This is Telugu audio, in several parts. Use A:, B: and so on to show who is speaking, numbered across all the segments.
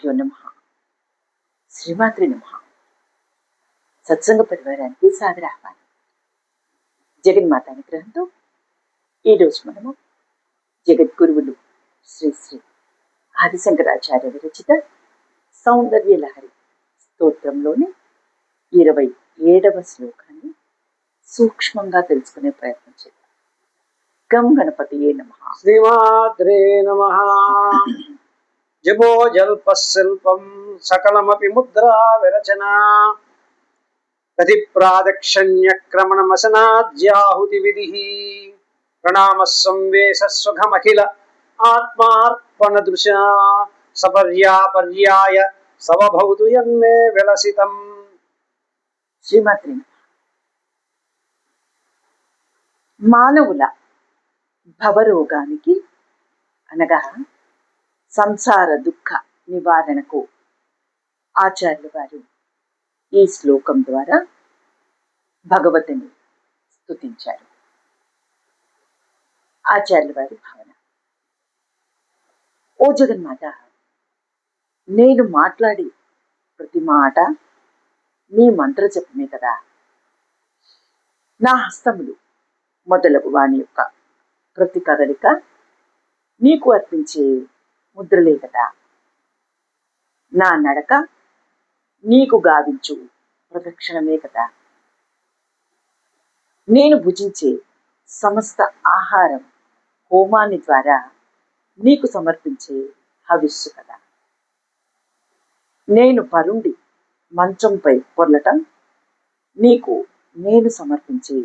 A: గురుభ్యో నమః. శ్రీమాత్రే నమః. సత్సంగ పరివారానికి సాదర ఆహ్వానం. జగన్మాత అనుగ్రహంతో ఈరోజు మనము జగద్గురువులు శ్రీ శ్రీ ఆదిశంకరాచార్య విరచిత సౌందర్య లహరి స్తోత్రంలోని 27వ శ్లోకాన్ని సూక్ష్మంగా తెలుసుకునే ప్రయత్నం చేద్దాం. గం గణపతియే నమః.
B: శ్రీమాత్రే నమః. జపో జల్పశిల్పం సకలమపి ముద్రా విరచన ప్రతి ప్రాదక్షిణ్యక్రమణమసనాద్యాహుతి విధి ప్రణామ సంవేశ సుఖమఖిల ఆత్మార్పణ దృశా సపర్యాపర్యాయ సవభౌతు యన్మే విలసితం.
A: శ్రీమాత్రి. మానవుల భవరోగానికి అనగా సంసార దుఃఖ నివారణకు ఆచార్యుల వారు ఈ శ్లోకం ద్వారా భగవతిని స్తుతించారు. ఆచార్యుల వారి భావన: ఓ జగన్మాత, నేను మాట్లాడి ప్రతి మాట నీ మంత్ర జపమే కదా. నా హస్తములు మొదలగు వాని యొక్క ప్రతి కదలిక నీకు అర్పించే ముద్రలే కదా. నా నడక నీకు గావించు ప్రదక్షిణమే కదా. నేను భుజించే సమస్త ఆహారం హోమాన్ని ద్వారా నీకు సమర్పించే హవిస్సు కదా. నేను పరుండి మంచంపై పొర్లటం నీకు నేను సమర్పించే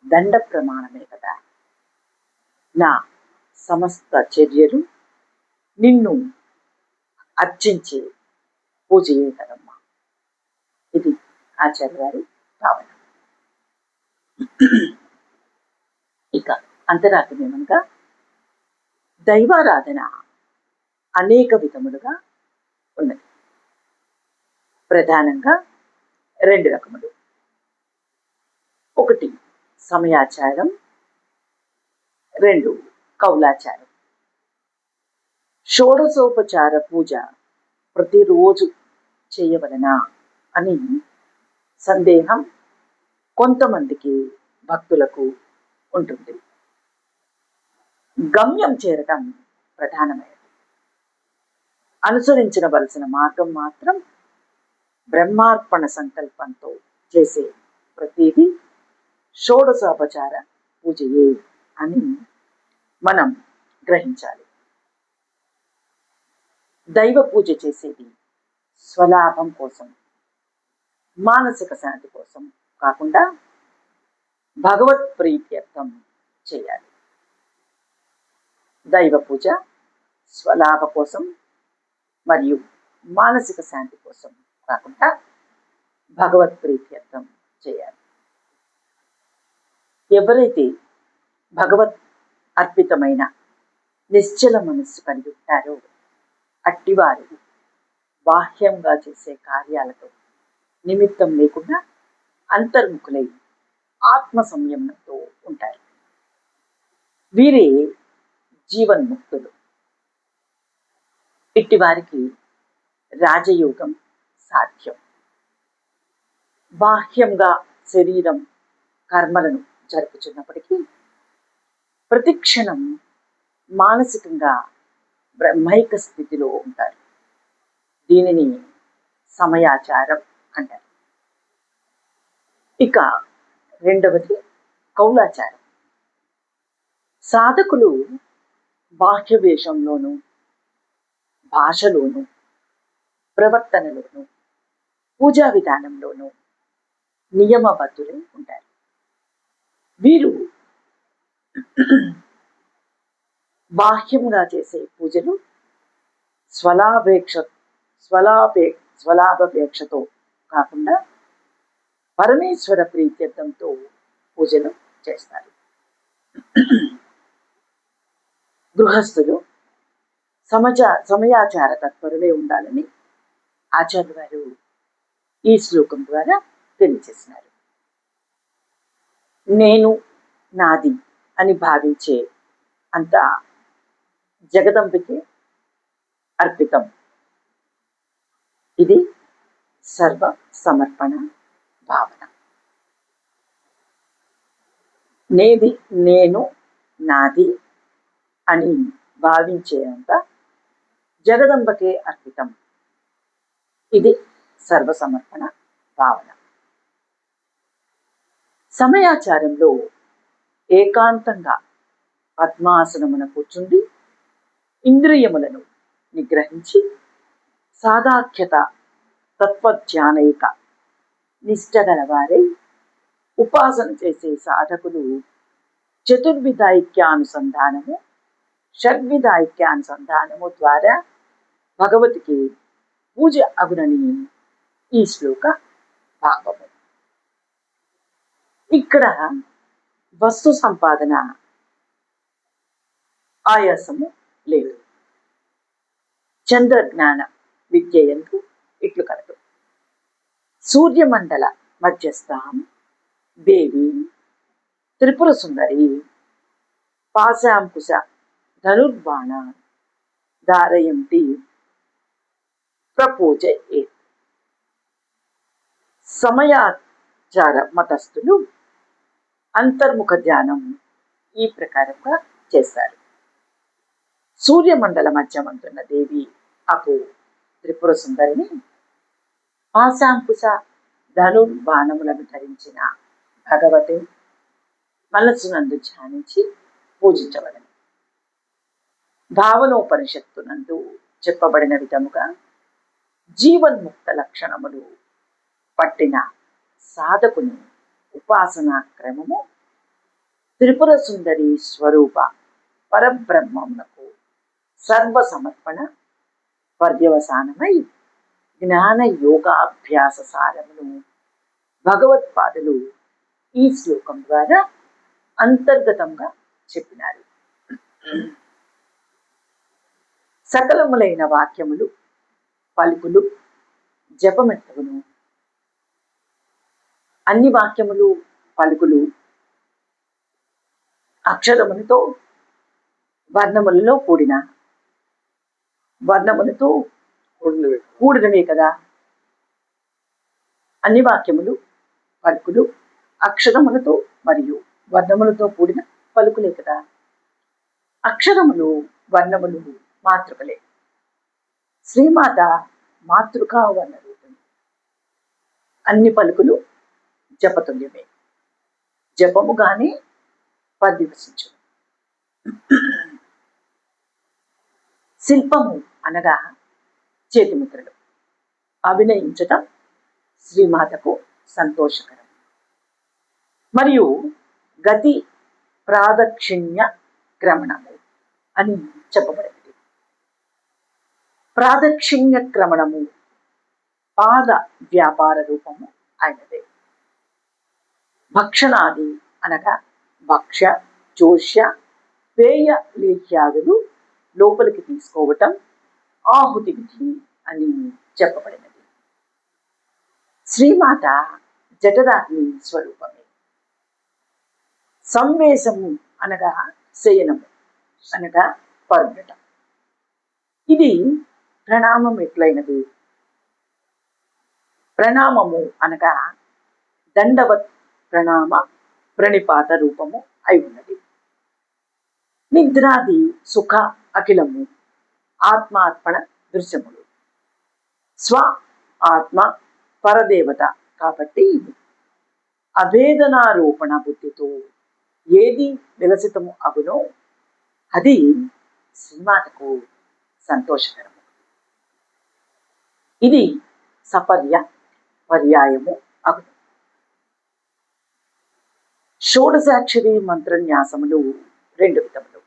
A: దండ ప్రమాణమే కదా. నా సమస్త చర్యలు నిన్ను అర్చించే పూజయే కదమ్మా. ఇది ఆచార్య వారి భావన. ఇక అంతరార్థమేమనగా, దైవారాధన అనేక విధములుగా ఉన్నది. ప్రధానంగా 2 రకములు. ఒకటి సమయాచారం, 2 కౌలాచారం. షోడశోపచార పూజ ప్రతిరోజు చేయవలనా అని సందేహం కొంతమందికి భక్తులకు ఉంటుంది. గమ్యం చేరటం ప్రధానమైనది. అనుసరించవలసిన మార్గం మాత్రం బ్రహ్మార్పణ సంకల్పంతో చేసే ప్రతిదీ షోడశోపచార పూజయే అని మనం గ్రహించాలి. దైవ పూజ చేసేది స్వలాభం కోసం, మానసిక శాంతి కోసం కాకుండా భగవత్ ప్రీత్యర్థం చేయాలి. దైవ పూజ స్వలాభ కోసం మరియు మానసిక శాంతి కోసం కాకుండా భగవత్ ప్రీత్యర్థం చేయాలి. ఎవరైతే భగవత్ అర్పితమైన నిశ్చల మనస్సు కలిగి ఉంటారో అట్టివారు బాహ్యంగా చేసే కార్యాలతో నిమిత్తం లేకుండా అంతర్ముఖులై ఆత్మ సంయమనంతో ఉంటారు. వీరే జీవన్ముక్తులు. ఇట్టివారికి రాజయోగం సాధ్యం. బాహ్యంగా శరీరం కర్మలను జరుపుచున్నప్పటికీ ప్రతిక్షణం మానసికంగా బ్రహ్మైక స్థితిలో ఉంటారు. దీనిని సమయాచారం అంటారు. ఇక రెండవది కౌలాచారం. సాధకులు బాహ్య వేషంలోనూ, భాషలోనూ, ప్రవర్తనలోనూ, పూజా విధానంలోనూ నియమబద్ధులై ఉంటారు. వీరు బాహ్యంగా చేసే పూజలు స్వలాభాపేక్షతో కాకుండా పరమేశ్వర ప్రీత్యర్థంతో పూజలు చేస్తారు. గృహస్థులు సమయాచార తత్పరులే ఉండాలని ఆచార్య వారు ఈ శ్లోకం ద్వారా తెలియజేసినారు. నేను నాది అని భావించే అంతా జగదంబికి అర్పితం ఇది సర్వ సమర్పణ భావన. నేను నాది అని భావించేంత జగదంబకే అర్పితం. ఇది సర్వసమర్పణ భావన. సమయాచారంలో ఏకాంతంగా పద్మాసనమున కూర్చుండి ఇంద్రియములను నిగ్రహించి సాదాఖ్యత తత్వధ్యానయిక నిష్టగలవారై ఉపాసన చేసే సాధకులు చతుర్విధాయిక్యానుసంధానము షడ్విధాయిక్యానుసంధానము ద్వారా భగవతికి పూజ అగునని ఈ శ్లోక భావము. ఇక్కడ వస్తు సంపాదన ఆయాసము లేదు. చంద్రజ్ఞాన విద్య యందు ఇట్లు కలదు. సూర్యమండల మధ్యస్థాం దేవి త్రిపుర సుందరి పాశాంకుశ ధనుర్బాణ ధారయంతి ప్రపూజయే. సమయాచార మతస్థులు అంతర్ముఖ ధ్యానం ఈ ప్రకారంగా చేస్తారు. సూర్యమండల మధ్యమంతున్న దేవి అపు త్రిపుర సుందరిని పాశాంకుశ ధనుర్బాణములను ధరించిన భగవతి మనస్సునందు ధ్యానించి పూజించబడను. భావనోపనిషత్తునందు చెప్పబడిన విధముగా జీవన్ముక్త లక్షణములు పట్టిన సాధకుని ఉపాసనా క్రమము త్రిపుర సుందరి స్వరూప పరబ్రహ్మమునకు సర్వసమర్పణ పర్యవసానమై జ్ఞాన యోగాభ్యాస సారమును భగవత్పాదులు ఈ శ్లోకం ద్వారా అంతర్గతంగా చెప్పినారు. సకలములైన వాక్యములు పలుకులు జపమెత్తగును. అన్ని వాక్యములు పలుకులు అక్షరములతో వర్ణములలో వర్ణములతో కూడినవే కదా. అన్ని వాక్యములు పలుకులు అక్షరములతో మరియు వర్ణములతో కూడిన పలుకులే కదా. అక్షరములు వర్ణములు మాతృకలే. శ్రీమాత మాతృకా వర్ణ రూపం. అన్ని పలుకులు జపతుల్యమే. జపముగానే పర్యవసించు. శిల్పము అనగా చేతిముద్రలు. అభినయించటం శ్రీమాతకు సంతోషకరం. మరియు గతి ప్రాదక్షిణ్య క్రమణము అని చెప్పబడింది. ప్రాదక్షిణ్య క్రమణము పాద వ్యాపార రూపము అయినదే. భక్షణాది అనగా భక్ష్య చోష్య పేయ లేఖ్యాదులు లోపలికి తీసుకోవటం ఆహుతి విధి అని చెప్పబడినది. శ్రీమాత జఠరాగ్ని స్వరూపమే. సంవేశము అనగా శయనము అనగా పరుగటం. ఇది ప్రణామం ఎట్లయినది. ప్రణామము అనగా దండవత్ ప్రణామ ప్రణిపాత రూపము అయి ఉన్నది. నిద్రాది సుఖ అఖిలము ఆత్మార్పణ దృశ్యములు. స్వ ఆత్మ పరదేవత కాబట్టి అభేదనారోపణ బుద్ధితో ఏది విలసితము అగునో అది శ్రీమాతకు సంతోషకరము. ఇది సపర్య పర్యాయము అగును. షోడశాక్షరి మంత్రన్యాసములు రెండు విధములు.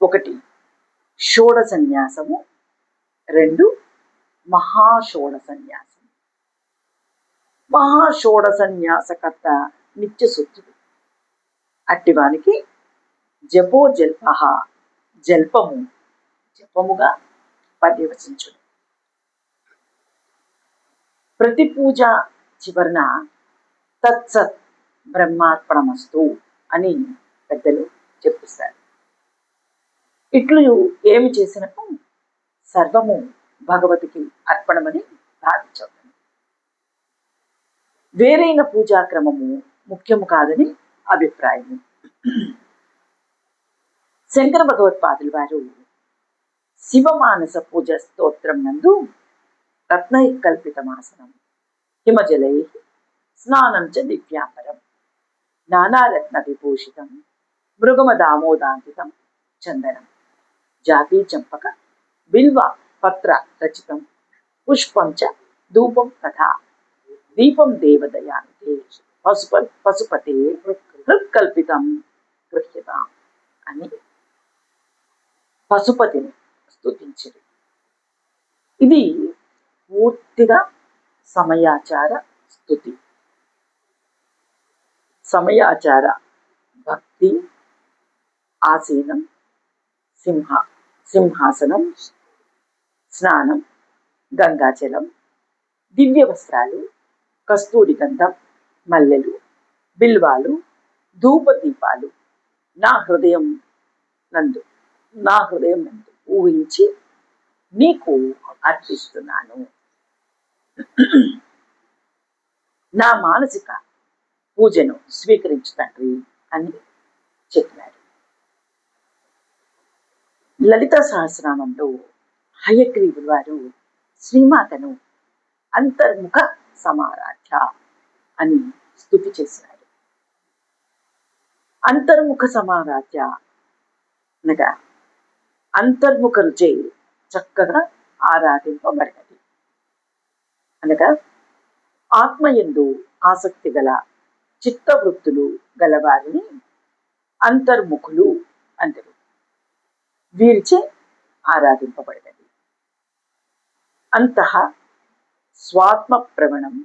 A: ఒకటి షోడసన్యాసము, రెండు మహాషోడసన్యాసము. మహాషోడసన్యాసకర్త నిత్యశుద్ధుడు. అట్టివానికి జపో జల్ప జల్పము జపముగా పర్యవసించును. ప్రతి పూజ చివరన తత్సత్ బ్రహ్మార్పణమస్తు అని పెద్దలు చెప్పిస్తారు. ఇట్లు ఏమి చేసినప్పుడు సర్వము భగవతికి అర్పణమని భావించవలను. వేరైన పూజాక్రమము ముఖ్యము కాదని అభిప్రాయము. శంకర భగవత్పాదుల వారు శివమానస పూజ స్తోత్రం నందు రత్నై కల్పితమాసనం హిమజలై స్నానం చ దివ్యాంబరం నానారత్న విభూషితం మృగమదామోదాంకితం చందనం జాతి చంపక బిల్వ పత్ర రచితం పుష్పం చ ధూపం తథా దీపం దేవదయానికే పశుపతే హృత్కల్పితం గృహ్యతాం అని పశుపతిని స్తుతించింది. ఇది పూర్తిగా సమయాచార స్తుతి. సమయాచార భక్తి, ఆసీనం, సింహాసనం, స్నానం, గంగాజలం, దివ్య వస్త్రాలు, కస్తూరి గంధం, మల్లెలు, బిల్వాలు, ధూపదీపాలు నా హృదయం నందు ఊహించి నీకు అర్పిస్తున్నాను. నా మానసిక పూజను స్వీకరించు తండ్రి అని చెప్పినాడు. లలిత సహస్రనామంలో హయగ్రీవుల వారు శ్రీమాతను అంతర్ముఖ సమారాధ్య అని స్తుతి చేసినాడు. అంతర్ముఖ సమారాధ్య అనగా అంతర్ముఖ రుచే చక్కగా ఆరాధింపబడినది అనగా ఆత్మయందు ఆసక్తి గల చిత్తవృత్తులు గలవారిని అంతర్ముఖులు అందరు. వీరిచే ఆరాధింపబడినది. అంతః స్వాత్మ ప్రవణం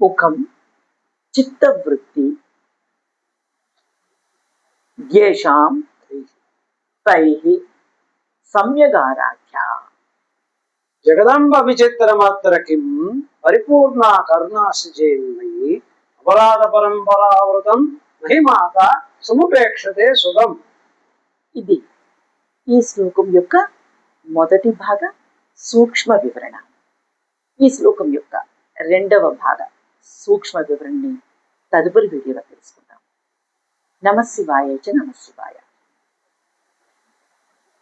A: ముఖం చిత్తవృత్తి యేషాం తైః సమ్యగారాధ్య.
B: జగదంబ విచిత్ర మాత్ర కిం పరిపూర్ణ కరుణాసిజేన్మయి అపరాధ పరంపరావృతం మహిమాత సముపేక్షతే సుధం.
A: ఇది ఈ శ్లోకం యొక్క మొదటి భాగ సూక్ష్మ వివరణ. ఈ శ్లోకం యొక్క రెండవ భాగ సూక్ష్మ వివరణని తదుపరి వీడియోలో తెలుసుకుందాం. నమఃశివాయ చ నమఃశివాయ.